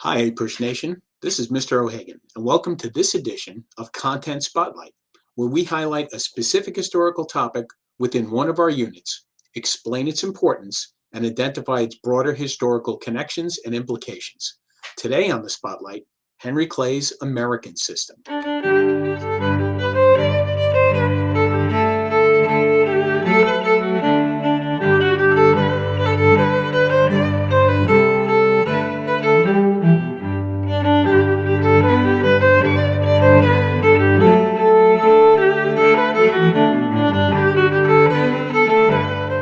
Hi, APUSH Nation. This is Mr. O'Hagan, and welcome to this edition of Content Spotlight, where we highlight a specific historical topic within one of our units, explain its importance, and identify its broader historical connections and implications. Today on the Spotlight, Henry Clay's American System.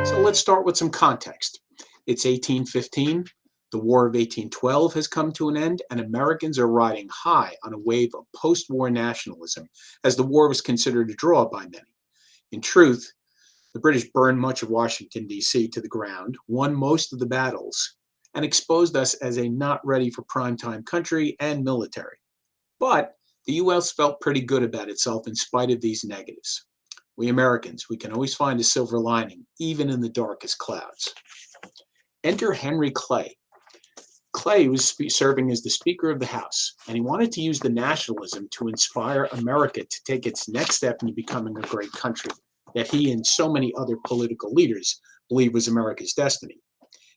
So let's start with some context. It's 1815. The War of 1812 has come to an end, and Americans are riding high on a wave of post-war nationalism, as the war was considered a draw by many. In truth, the British burned much of Washington, D.C. to the ground, won most of the battles, and exposed us as a not ready for primetime country and military. But the U.S. felt pretty good about itself in spite of these negatives. We Americans, we can always find a silver lining, even in the darkest clouds. Enter Henry Clay. Clay was serving as the Speaker of the House, and he wanted to use the nationalism to inspire America to take its next step into becoming a great country that he and so many other political leaders believed was America's destiny.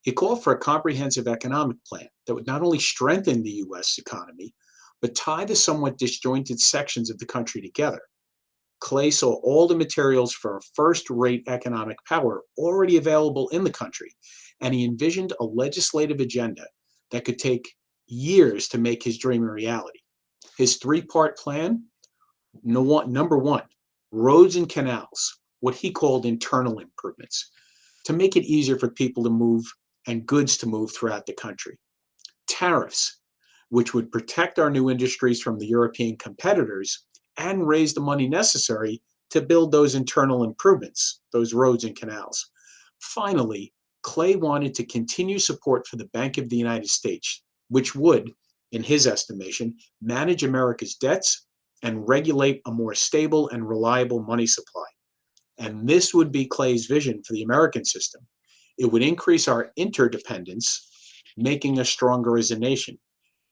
He called for a comprehensive economic plan that would not only strengthen the U.S. economy, but tie the somewhat disjointed sections of the country together. Clay saw all the materials for a first-rate economic power already available in the country, and he envisioned a legislative agenda that could take years to make his dream a reality. His three-part plan: number one, roads and canals, what he called internal improvements, to make it easier for people to move and goods to move throughout the country. Tariffs, which would protect our new industries from the European competitors and raise the money necessary to build those internal improvements, those roads and canals. Finally, Clay wanted to continue support for the Bank of the United States, which would, in his estimation, manage America's debts and regulate a more stable and reliable money supply. And this would be Clay's vision for the American system. It would increase our interdependence, making us stronger as a nation,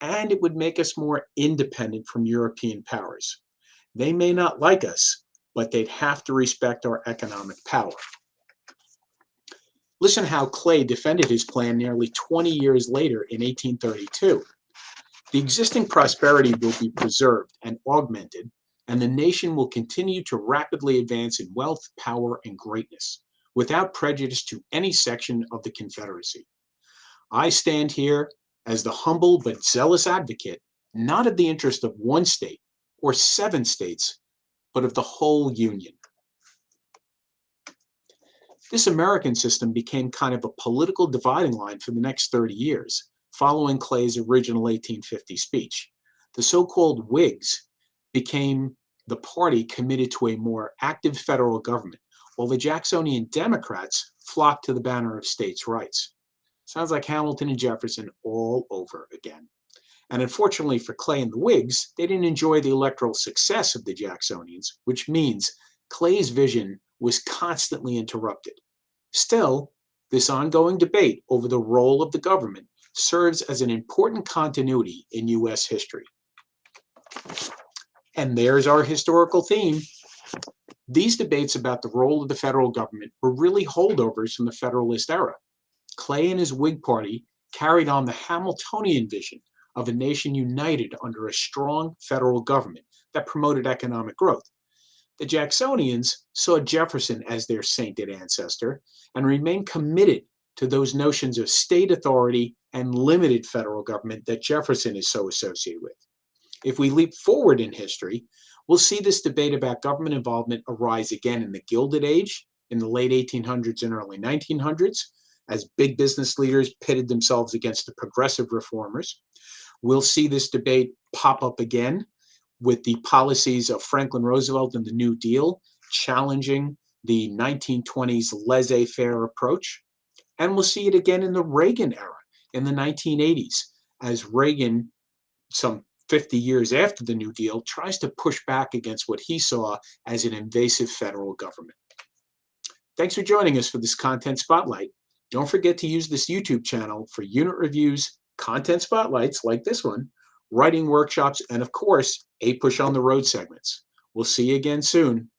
and it would make us more independent from European powers. They may not like us, but they'd have to respect our economic power. Listen how Clay defended his plan nearly 20 years later in 1832. The existing prosperity will be preserved and augmented, and the nation will continue to rapidly advance in wealth, power, and greatness, without prejudice to any section of the Confederacy. I stand here as the humble but zealous advocate, not of the interest of one state or 7 states, but of the whole Union. This American system became kind of a political dividing line for the next 30 years, following Clay's original 1850 speech. The so-called Whigs became the party committed to a more active federal government, while the Jacksonian Democrats flocked to the banner of states' rights. Sounds like Hamilton and Jefferson all over again. And unfortunately for Clay and the Whigs, they didn't enjoy the electoral success of the Jacksonians, which means Clay's vision was constantly interrupted. Still, this ongoing debate over the role of the government serves as an important continuity in U.S. history. And there's our historical theme. These debates about the role of the federal government were really holdovers from the Federalist era. Clay and his Whig Party carried on the Hamiltonian vision of a nation united under a strong federal government that promoted economic growth. The Jacksonians saw Jefferson as their sainted ancestor and remained committed to those notions of state authority and limited federal government that Jefferson is so associated with. If we leap forward in history, we'll see this debate about government involvement arise again in the Gilded Age, in the late 1800s and early 1900s, as big business leaders pitted themselves against the progressive reformers. We'll see this debate pop up again with the policies of Franklin Roosevelt and the New Deal, challenging the 1920s laissez-faire approach. And we'll see it again in the Reagan era, in the 1980s, as Reagan, some 50 years after the New Deal, tries to push back against what he saw as an invasive federal government. Thanks for joining us for this Content Spotlight. Don't forget to use this YouTube channel for unit reviews, content spotlights like this one, writing workshops, and of course, APUSH on the road segments. We'll see you again soon.